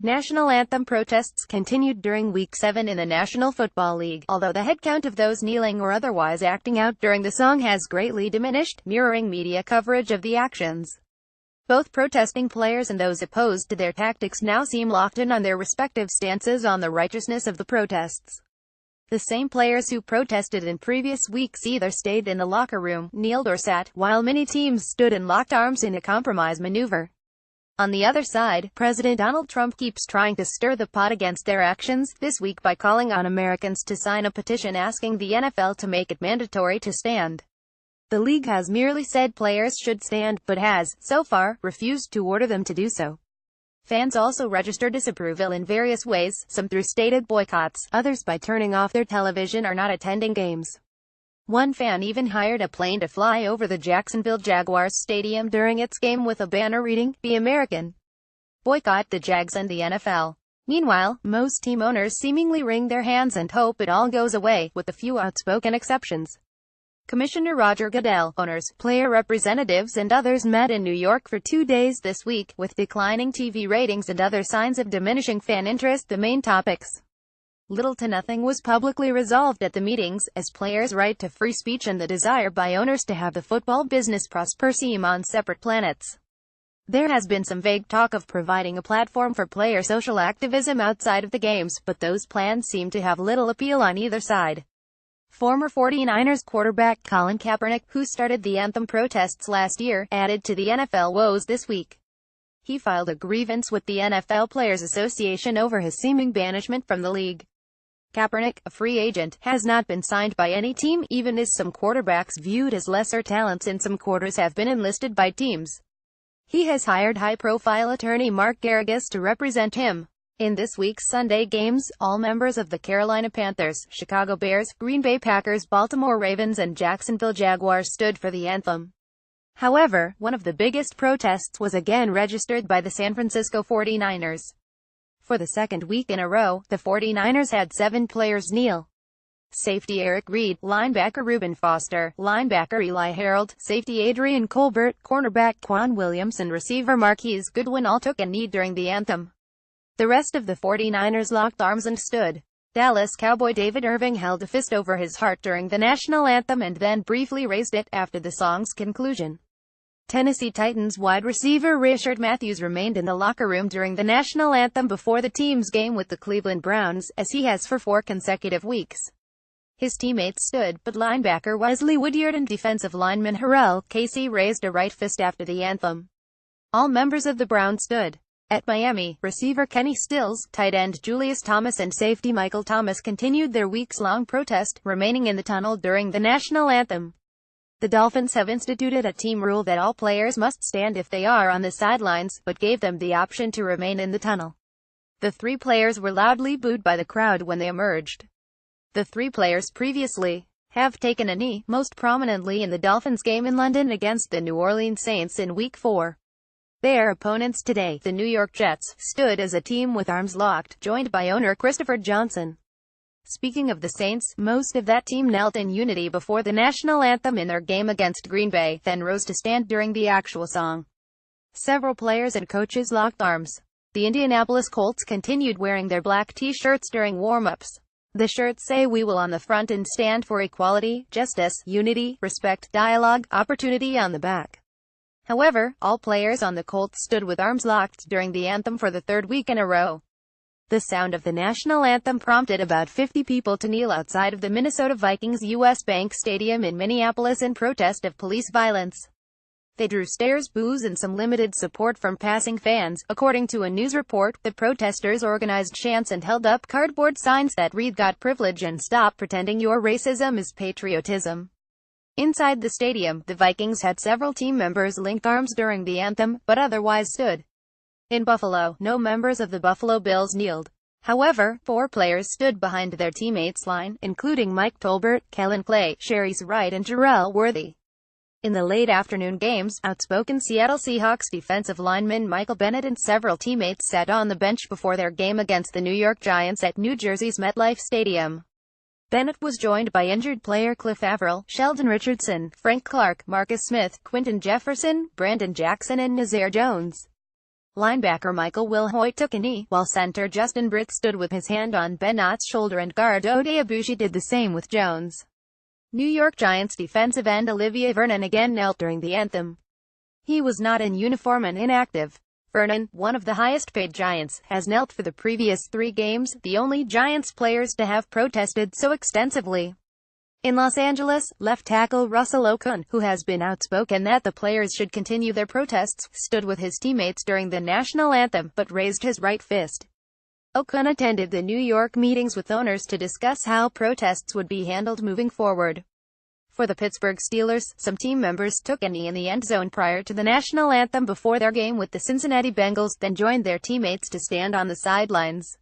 National anthem protests continued during Week 7 in the National Football League, although the head count of those kneeling or otherwise acting out during the song has greatly diminished, mirroring media coverage of the actions. Both protesting players and those opposed to their tactics now seem locked in on their respective stances on the righteousness of the protests. The same players who protested in previous weeks either stayed in the locker room, kneeled or sat, while many teams stood and locked arms in a compromise maneuver. On the other side, President Donald Trump keeps trying to stir the pot against their actions, this week by calling on Americans to sign a petition asking the NFL to make it mandatory to stand. The league has merely said players should stand, but has, so far, refused to order them to do so. Fans also register disapproval in various ways, some through stated boycotts, others by turning off their television or not attending games. One fan even hired a plane to fly over the Jacksonville Jaguars stadium during its game with a banner reading, "Be American. Boycott the Jags and the NFL." Meanwhile, most team owners seemingly wring their hands and hope it all goes away, with a few outspoken exceptions. Commissioner Roger Goodell, owners, player representatives and others met in New York for 2 days this week, with declining TV ratings and other signs of diminishing fan interest the main topics. Little to nothing was publicly resolved at the meetings, as players' right to free speech and the desire by owners to have the football business prosper seem on separate planets. There has been some vague talk of providing a platform for player social activism outside of the games, but those plans seem to have little appeal on either side. Former 49ers quarterback Colin Kaepernick, who started the anthem protests last year, added to the NFL woes this week. He filed a grievance with the NFL Players Association over his seeming banishment from the league. Kaepernick, a free agent, has not been signed by any team, even as some quarterbacks viewed as lesser talents in some quarters have been enlisted by teams. He has hired high-profile attorney Mark Garrigus to represent him. In this week's Sunday games, all members of the Carolina Panthers, Chicago Bears, Green Bay Packers, Baltimore Ravens and Jacksonville Jaguars stood for the anthem. However, one of the biggest protests was again registered by the San Francisco 49ers. For the second week in a row, the 49ers had 7 players kneel. Safety Eric Reed, linebacker Reuben Foster, linebacker Eli Harold, safety Adrian Colbert, cornerback Quan Williams and receiver Marquise Goodwin all took a knee during the anthem. The rest of the 49ers locked arms and stood. Dallas Cowboy David Irving held a fist over his heart during the national anthem and then briefly raised it after the song's conclusion. Tennessee Titans wide receiver Rashard Matthews remained in the locker room during the national anthem before the team's game with the Cleveland Browns, as he has for 4 consecutive weeks. His teammates stood, but linebacker Wesley Woodyard and defensive lineman Harrell Casey raised a right fist after the anthem. All members of the Browns stood. At Miami, receiver Kenny Stills, tight end Julius Thomas and safety Michael Thomas continued their weeks-long protest, remaining in the tunnel during the national anthem. The Dolphins have instituted a team rule that all players must stand if they are on the sidelines, but gave them the option to remain in the tunnel. The 3 players were loudly booed by the crowd when they emerged. The 3 players previously have taken a knee, most prominently in the Dolphins game in London against the New Orleans Saints in Week 4. Their opponents today, the New York Jets, stood as a team with arms locked, joined by owner Christopher Johnson. Speaking of the Saints, most of that team knelt in unity before the national anthem in their game against Green Bay, then rose to stand during the actual song. Several players and coaches locked arms. The Indianapolis Colts continued wearing their black t-shirts during warm-ups. The shirts say "We will" on the front and stand for equality, justice, unity, respect, dialogue, opportunity on the back. However, all players on the Colts stood with arms locked during the anthem for the 3rd week in a row. The sound of the national anthem prompted about 50 people to kneel outside of the Minnesota Vikings U.S. Bank Stadium in Minneapolis in protest of police violence. They drew stares, boos and some limited support from passing fans. According to a news report, the protesters organized chants and held up cardboard signs that read "Got privilege" and "Stop pretending your racism is patriotism." Inside the stadium, the Vikings had several team members linked arms during the anthem, but otherwise stood. In Buffalo, no members of the Buffalo Bills kneeled. However, 4 players stood behind their teammates' line, including Mike Tolbert, Kellen Clay, Sherry's Wright and Jarrell Worthy. In the late afternoon games, outspoken Seattle Seahawks defensive lineman Michael Bennett and several teammates sat on the bench before their game against the New York Giants at New Jersey's MetLife Stadium. Bennett was joined by injured player Cliff Averill, Sheldon Richardson, Frank Clark, Marcus Smith, Quinton Jefferson, Brandon Jackson and Nazir Jones. Linebacker Michael Wilhoit took a knee, while center Justin Britt stood with his hand on Ben Ott's shoulder and guard Ode Abushi did the same with Jones. New York Giants defensive end Olivier Vernon again knelt during the anthem. He was not in uniform and inactive. Vernon, one of the highest-paid Giants, has knelt for the previous 3 games, the only Giants players to have protested so extensively. In Los Angeles, left tackle Russell Okung, who has been outspoken that the players should continue their protests, stood with his teammates during the national anthem, but raised his right fist. Okung attended the New York meetings with owners to discuss how protests would be handled moving forward. For the Pittsburgh Steelers, some team members took a knee in the end zone prior to the national anthem before their game with the Cincinnati Bengals, then joined their teammates to stand on the sidelines.